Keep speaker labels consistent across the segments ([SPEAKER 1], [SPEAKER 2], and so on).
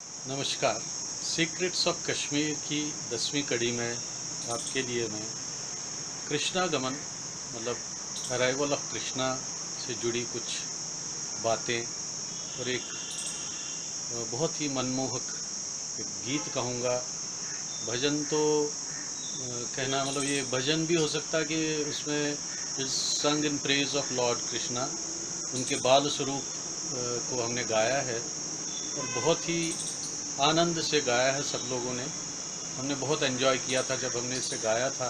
[SPEAKER 1] नमस्कार। Secrets of Kashmir की 10वीं कड़ी में आपके लिए मैं कृष्णा गमन मतलब अराइवल ऑफ कृष्णा से जुड़ी कुछ बातें और एक बहुत ही मनमोहक एक गीत कहूँगा। भजन तो कहना मतलब ये भजन भी हो सकता है कि उसमें इज संग in praise of Lord Krishna, उनके बाल स्वरूप को हमने गाया है और बहुत ही आनंद से गाया है सब लोगों ने। हमने बहुत एंजॉय किया था जब हमने इसे गाया था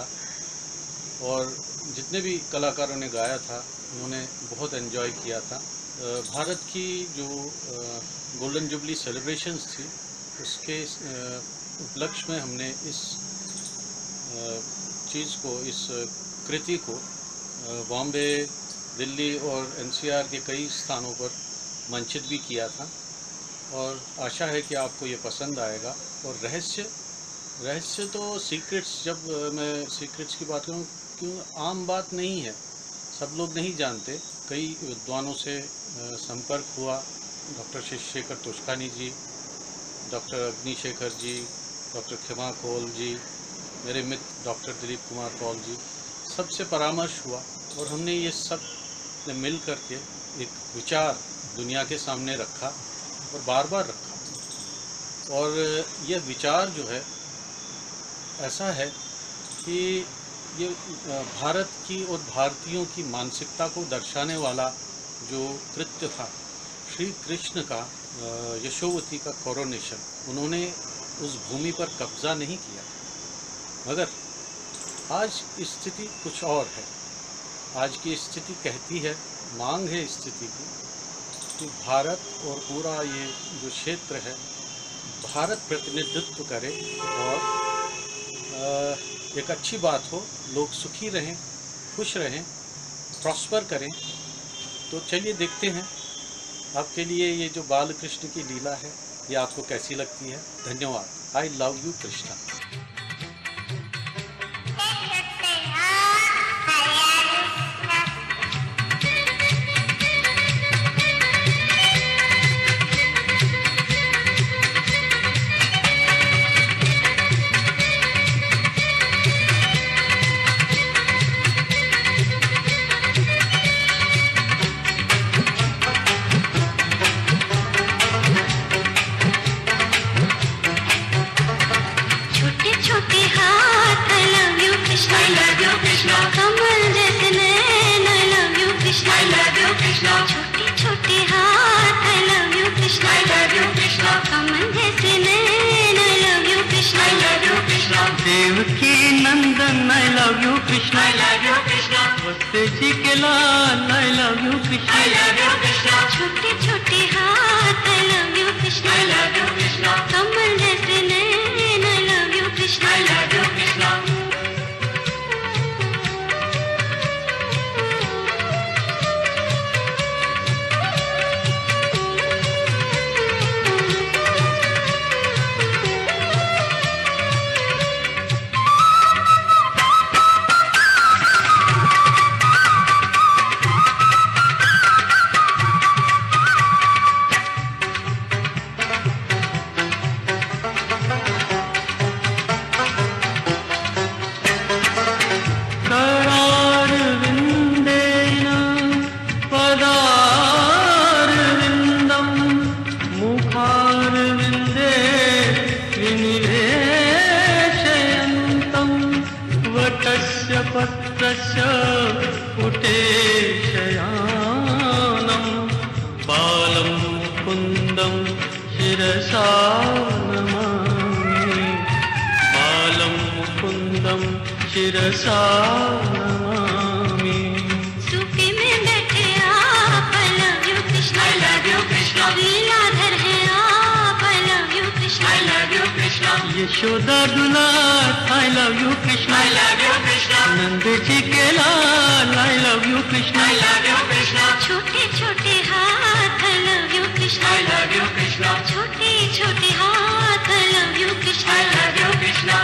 [SPEAKER 1] और जितने भी कलाकारों ने गाया था उन्होंने बहुत एंजॉय किया था। भारत की जो गोल्डन जुबली सेलिब्रेशंस थी उसके उपलक्ष्य में हमने इस चीज़ को, इस कृति को बॉम्बे, दिल्ली और एनसीआर के कई स्थानों पर मंचित भी किया था और आशा है कि आपको ये पसंद आएगा। और रहस्य तो सीक्रेट्स, जब मैं सीक्रेट्स की बात करूँ, क्यों आम बात नहीं है, सब लोग नहीं जानते। कई विद्वानों से संपर्क हुआ, डॉक्टर शिवशेखर तोषखानी जी, डॉक्टर अग्निशेखर जी, डॉक्टर खिमा कौल जी, मेरे मित्र डॉक्टर दिलीप कुमार कौल जी, सबसे परामर्श हुआ और हमने ये सब ने मिल करके एक विचार दुनिया के सामने रखा और बार बार रखा। और यह विचार जो है ऐसा है कि ये भारत की और भारतीयों की मानसिकता को दर्शाने वाला जो कृत्य था, श्री कृष्ण का यशोवती का कोरोनेशन, उन्होंने उस भूमि पर कब्जा नहीं किया। मगर आज स्थिति कुछ और है। आज की स्थिति कहती है, मांग है स्थिति की कि भारत और पूरा ये जो क्षेत्र है, भारत प्रतिनिधित्व करे और एक अच्छी बात हो, लोग सुखी रहें, खुश रहें, प्रॉस्पर करें। तो चलिए देखते हैं आपके लिए ये जो बाल कृष्ण की लीला है ये आपको कैसी लगती है। धन्यवाद। I love you Krishna.
[SPEAKER 2] कमल जैसे नैन I love you Krishna, I love you Krishna, छोटे छोटे हाथ I love you Krishna, I love you Krishna, कमल जैसे नैन I love you Krishna, I love you Krishna,
[SPEAKER 3] Devaki Nandan I love you Krishna,
[SPEAKER 2] I love you Krishna,
[SPEAKER 3] वत्स जी के लाल I love you Krishna,
[SPEAKER 2] I love you Krishna, छोटे छोटे हाथ I love you Krishna, I love you Krishna, कमल जैसे नैन I love you Krishna, I love you Krishna.
[SPEAKER 3] पत्रस्य पुटे शयानं बालं मुकुन्दं शिरसा नमामि, बालं मुकुन्दं शिरसा नमामि।
[SPEAKER 2] सूफी में बैठे आप I love you Krishna, I love you Krishna, Leeladhar है आप I love you Krishna, I love you Krishna,
[SPEAKER 3] Yashoda दुलार I love you Krishna,
[SPEAKER 2] I love you Krishna,
[SPEAKER 3] Nand ji के लाल I love you Krishna,
[SPEAKER 2] I love you Krishna, छोटे छोटे हाथ I love you Krishna, I love you Krishna, छोटे छोटे हाथ I love you Krishna, I love you Krishna.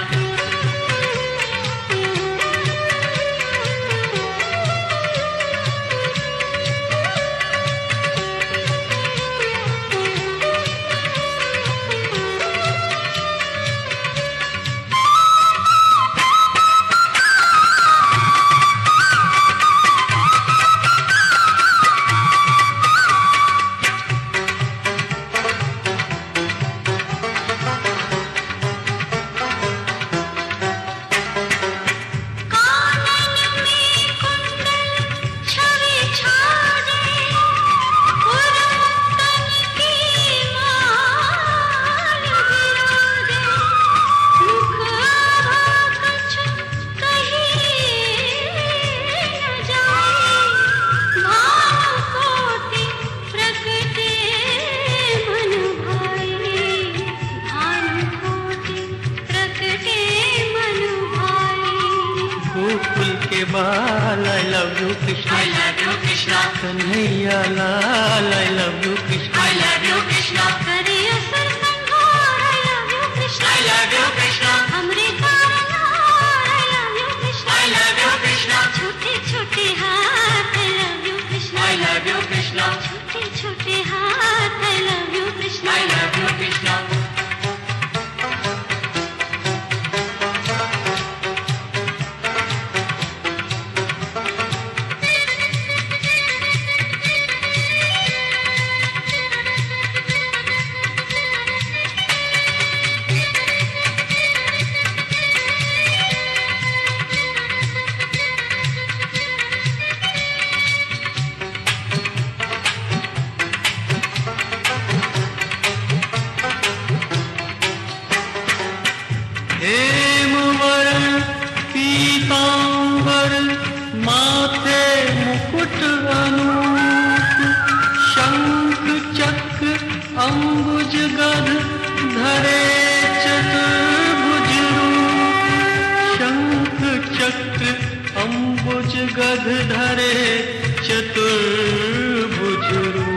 [SPEAKER 3] बाल I love you Krishna,
[SPEAKER 2] I love you Krishna,
[SPEAKER 3] Kanhaiya Lal I love you Krishna,
[SPEAKER 2] I love you Krishna, करियो सुर संघोर I love you Krishna, I love you Krishna, हमरे तारनार I love you Krishna, I love you Krishna, छोटे छोटे हाथ I love you Krishna, I love you Krishna, छोटे छोटे हाथ I love you Krishna, I love you Krishna.
[SPEAKER 3] हेमवरण पीतांबर माथे मुकुट अनूप शंख चक्र अंबुज गद धरे चतुर्भुज रूप शंख चक्र अंबुज गद धरे चतुर्भुज रूप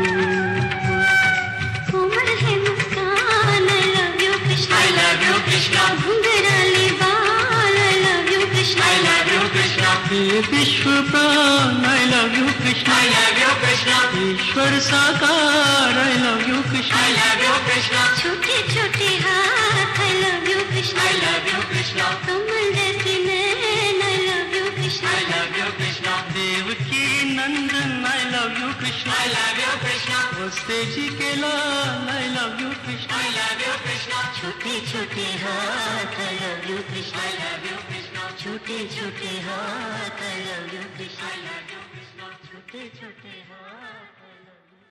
[SPEAKER 2] कोमल है मुस्कान I love you Krishna, I love you Krishna, घुंघराले बाल I love you Krishna, I love you Krishna,
[SPEAKER 3] हे विश्व प्राण I love you Krishna,
[SPEAKER 2] I love you Krishna,
[SPEAKER 3] ईश्वर साकार I love you Krishna,
[SPEAKER 2] I love you Krishna, छोटे छोटे हाथ I love you Krishna, I love you Krishna, कमल जैसे नैन I love you Krishna, I love you Krishna,
[SPEAKER 3] Devaki Nandan I love you Krishna,
[SPEAKER 2] I love you Krishna,
[SPEAKER 3] वस्ते जी के लाल I love you Krishna,
[SPEAKER 2] I love you Krishna, छोटे छोटे हाथ I love you Krishna, I love you Krishna, छोटे छोटे हाथ I love you Krishna, I love you Krishna, छोटे छोटे हाथ